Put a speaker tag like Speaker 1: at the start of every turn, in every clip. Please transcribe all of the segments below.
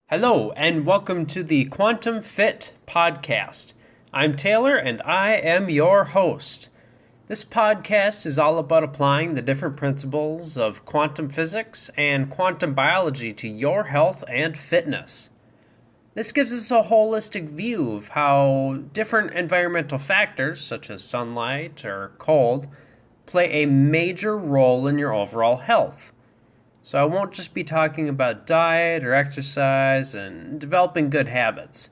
Speaker 1: Hello, and welcome to the Quantum Fit Podcast. I'm Taylor, and I am your host. This podcast is all about applying the different principles of quantum physics and quantum biology to your health and fitness. This gives us a holistic view of how different environmental factors, such as sunlight or cold, play a major role in your overall health. So I won't just be talking about diet or exercise and developing good habits.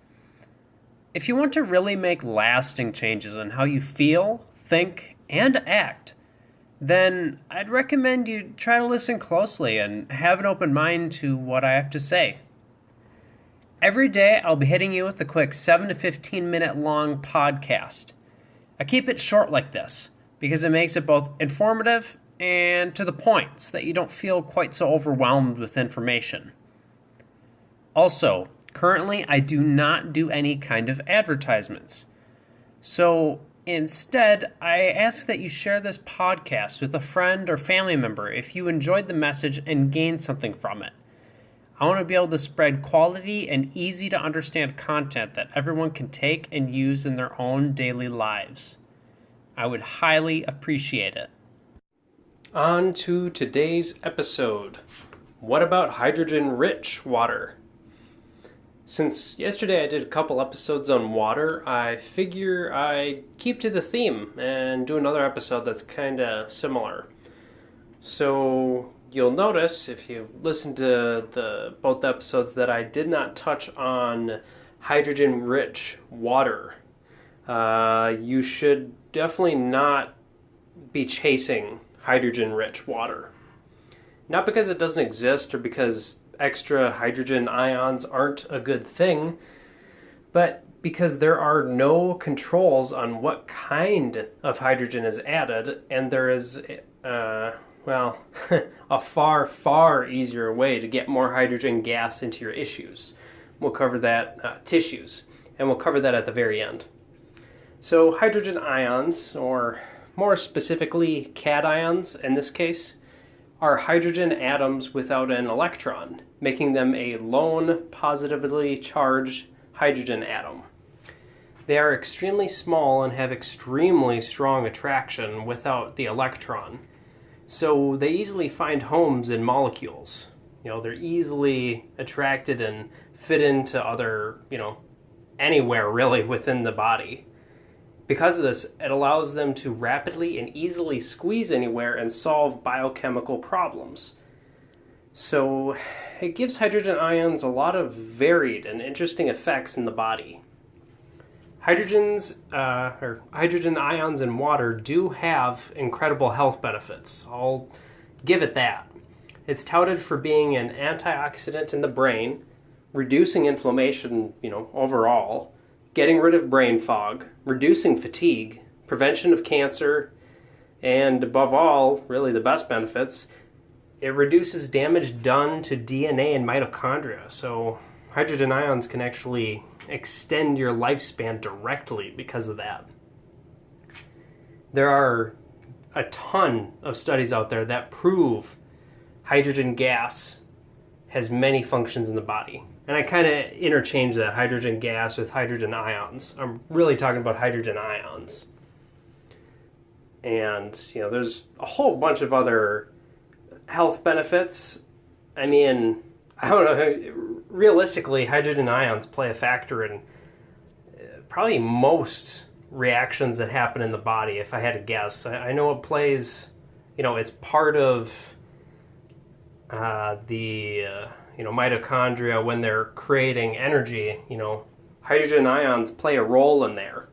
Speaker 1: If you want to really make lasting changes in how you feel, think, and act, then I'd recommend you try to listen closely and have an open mind to what I have to say. Every day I'll be hitting you with a quick 7 to 15 minute long podcast. I keep it short like this because it makes it both informative and to the point so that you don't feel quite so overwhelmed with information. Also, currently I do not do any kind of advertisements. So instead, I ask that you share this podcast with a friend or family member if you enjoyed the message and gained something from it. I want to be able to spread quality and easy to understand content that everyone can take and use in their own daily lives. I would highly appreciate it. On to today's episode. What about hydrogen-rich water? Since yesterday I did a couple episodes on water, I figure I'd keep to the theme and do another episode that's kind of similar. So you'll notice, if you listen to both episodes, that I did not touch on hydrogen-rich water. You should definitely not be chasing hydrogen-rich water. Not because it doesn't exist or because extra hydrogen ions aren't a good thing, but because there are no controls on what kind of hydrogen is added, and there is, a far, far easier way to get more hydrogen gas into your tissues. We'll cover that, and we'll cover that at the very end. So hydrogen ions, or more specifically, cations in this case, are hydrogen atoms without an electron, making them a lone positively charged hydrogen atom. They are extremely small and have extremely strong attraction without the electron, so they easily find homes in molecules. They're easily attracted and fit into other, anywhere really within the body. Because of this, it allows them to rapidly and easily squeeze anywhere and solve biochemical problems. So it gives hydrogen ions a lot of varied and interesting effects in the body. Hydrogen ions in water do have incredible health benefits. I'll give it that. It's touted for being an antioxidant in the brain, reducing inflammation, overall, getting rid of brain fog, reducing fatigue, prevention of cancer, and above all, really the best benefits, it reduces damage done to DNA and mitochondria. So hydrogen ions can actually extend your lifespan directly because of that. There are a ton of studies out there that prove hydrogen gas has many functions in the body. And I kind of interchange that hydrogen gas with hydrogen ions. I'm really talking about hydrogen ions. And, there's a whole bunch of other health benefits. I mean, I don't know, realistically, hydrogen ions play a factor in probably most reactions that happen in the body, if I had to guess. I know it plays, it's part of the mitochondria when they're creating energy. Hydrogen ions play a role in there.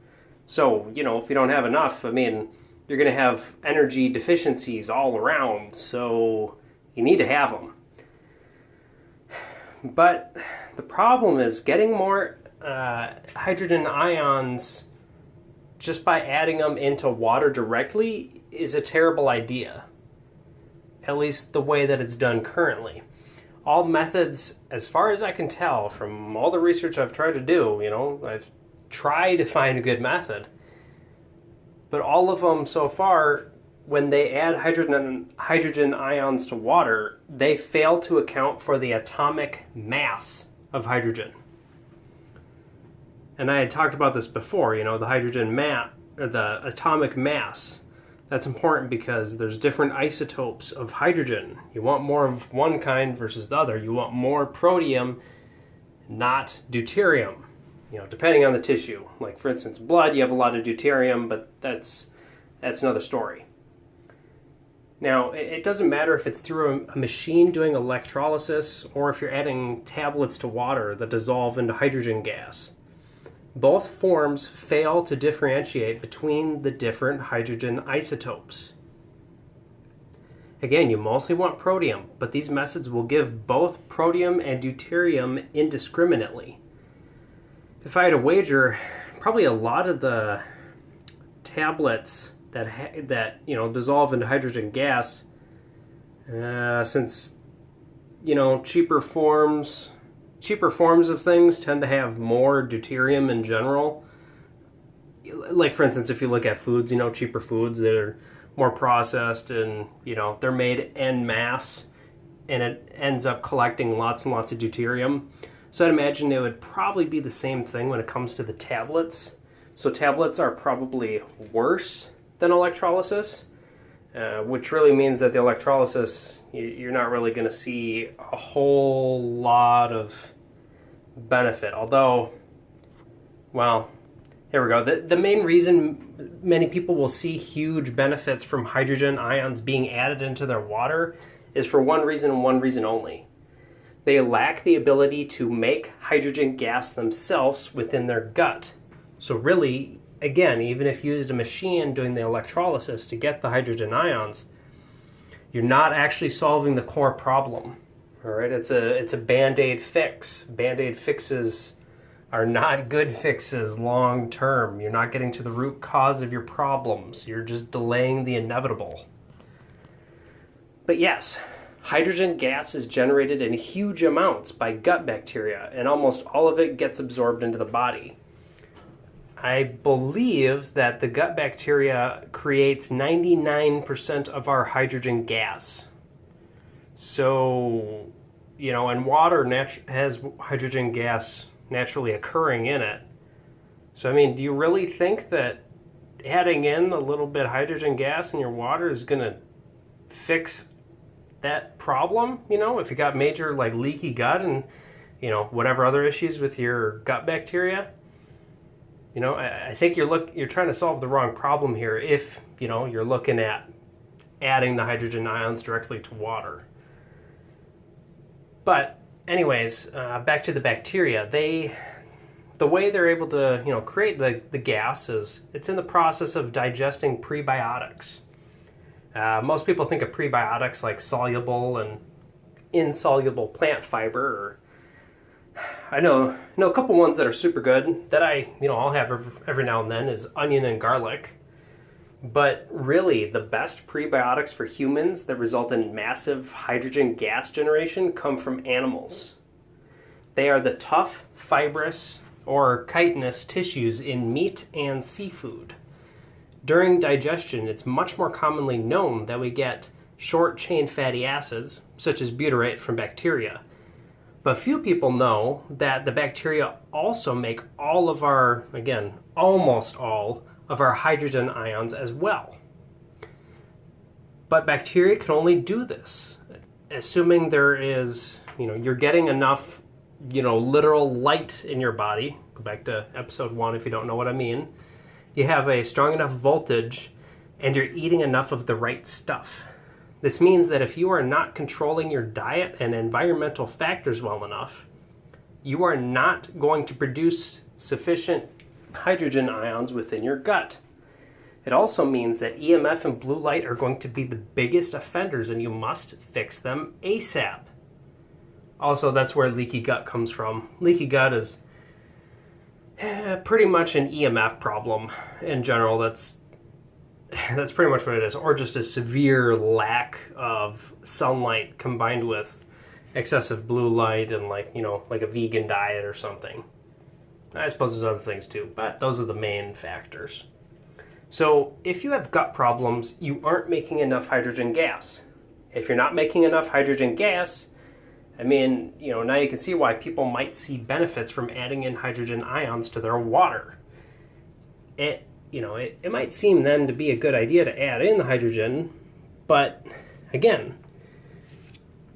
Speaker 1: So, if you don't have enough, you're going to have energy deficiencies all around. So you need to have them. But the problem is getting more hydrogen ions just by adding them into water directly is a terrible idea. At least the way that it's done currently. All methods, as far as I can tell from all the research I've tried to do, I've tried to find a good method. But all of them so far, when they add hydrogen ions to water, they fail to account for the atomic mass of hydrogen. And I had talked about this before, the hydrogen or the atomic mass. That's important because there's different isotopes of hydrogen. You want more of one kind versus the other. You want more protium, not deuterium, depending on the tissue. Like, for instance, blood, you have a lot of deuterium, but that's another story. Now, it doesn't matter if it's through a machine doing electrolysis or if you're adding tablets to water that dissolve into hydrogen gas. Both forms fail to differentiate between the different hydrogen isotopes. Again, you mostly want protium, but these methods will give both protium and deuterium indiscriminately. If I had to wager, probably a lot of the tablets that dissolve into hydrogen gas, since cheaper forms of things tend to have more deuterium in general. Like, for instance, if you look at foods, cheaper foods that are more processed and, they're made en masse and it ends up collecting lots and lots of deuterium. So I'd imagine it would probably be the same thing when it comes to the tablets. So tablets are probably worse than electrolysis, which really means that the electrolysis, you're not really going to see a whole lot of benefit. Although, well, here we go. The main reason many people will see huge benefits from hydrogen ions being added into their water is for one reason and one reason only. They lack the ability to make hydrogen gas themselves within their gut. So really, again, even if you used a machine doing the electrolysis to get the hydrogen ions, you're not actually solving the core problem. All right, it's a Band-Aid fix. Band-Aid fixes are not good fixes long term. You're not getting to the root cause of your problems. You're just delaying the inevitable. But yes, hydrogen gas is generated in huge amounts by gut bacteria, and almost all of it gets absorbed into the body. I believe that the gut bacteria creates 99% of our hydrogen gas. So, and water has hydrogen gas naturally occurring in it. So, do you really think that adding in a little bit of hydrogen gas in your water is going to fix that problem? If you got major leaky gut and, whatever other issues with your gut bacteria? I think you're trying to solve the wrong problem here if, you're looking at adding the hydrogen ions directly to water. But anyways, back to the bacteria. The way they're able to, create the gas is it's in the process of digesting prebiotics. Most people think of prebiotics like soluble and insoluble plant fiber, or I know a couple ones that are super good that I'll have every now and then is onion and garlic. But really, the best prebiotics for humans that result in massive hydrogen gas generation come from animals. They are the tough, fibrous, or chitinous tissues in meat and seafood. During digestion, it's much more commonly known that we get short-chain fatty acids, such as butyrate, from bacteria. But few people know that the bacteria also make almost all of our hydrogen ions as well. But bacteria can only do this, assuming there is, you're getting enough, literal light in your body. Go back to episode 1 if you don't know what I mean. You have a strong enough voltage and you're eating enough of the right stuff. This means that if you are not controlling your diet and environmental factors well enough, you are not going to produce sufficient hydrogen ions within your gut. It also means that EMF and blue light are going to be the biggest offenders and you must fix them ASAP. Also, that's where leaky gut comes from. Leaky gut is pretty much an EMF problem in general. That's pretty much what it is, or just a severe lack of sunlight combined with excessive blue light and like a vegan diet or something. I suppose there's other things too, but those are the main factors. So if you have gut problems, you aren't making enough hydrogen gas. If you're not making enough hydrogen gas, I mean, now you can see why people might see benefits from adding in hydrogen ions to their water. It might seem then to be a good idea to add in the hydrogen, but again,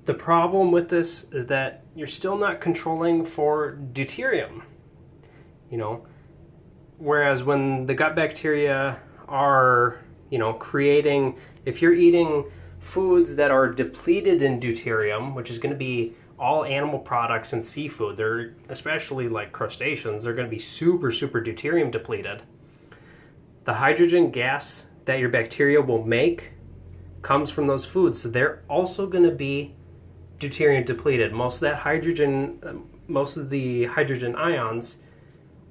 Speaker 1: the problem with this is that you're still not controlling for deuterium. Whereas when the gut bacteria are, creating, if you're eating foods that are depleted in deuterium, which is going to be all animal products and seafood, they're especially like crustaceans, they're going to be super, super deuterium depleted. The hydrogen gas that your bacteria will make comes from those foods, so they're also going to be deuterium depleted. Most of the hydrogen ions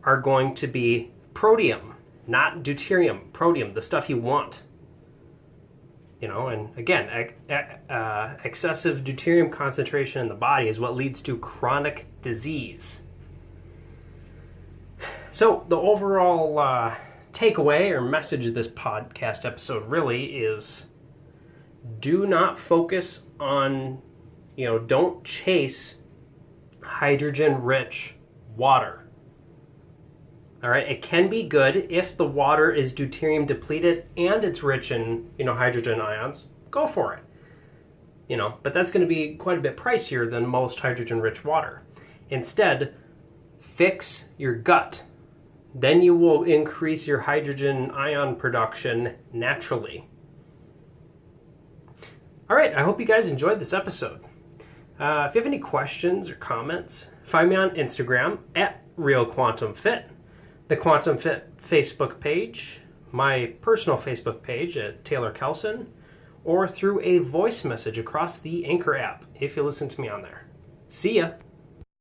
Speaker 1: are going to be protium, not deuterium. Protium, the stuff you want. And again, excessive deuterium concentration in the body is what leads to chronic disease. So the overall takeaway or message of this podcast episode really is, do not focus on, don't chase hydrogen-rich water. All right, it can be good if the water is deuterium depleted and it's rich in, hydrogen ions. Go for it. But that's going to be quite a bit pricier than most hydrogen-rich water. Instead, fix your gut. Then you will increase your hydrogen ion production naturally. All right, I hope you guys enjoyed this episode. If you have any questions or comments, find me on Instagram @RealQuantumFit, the Quantum Fit Facebook page, my personal Facebook page at Taylor Kelson, or through a voice message across the Anchor app if you listen to me on there. See ya!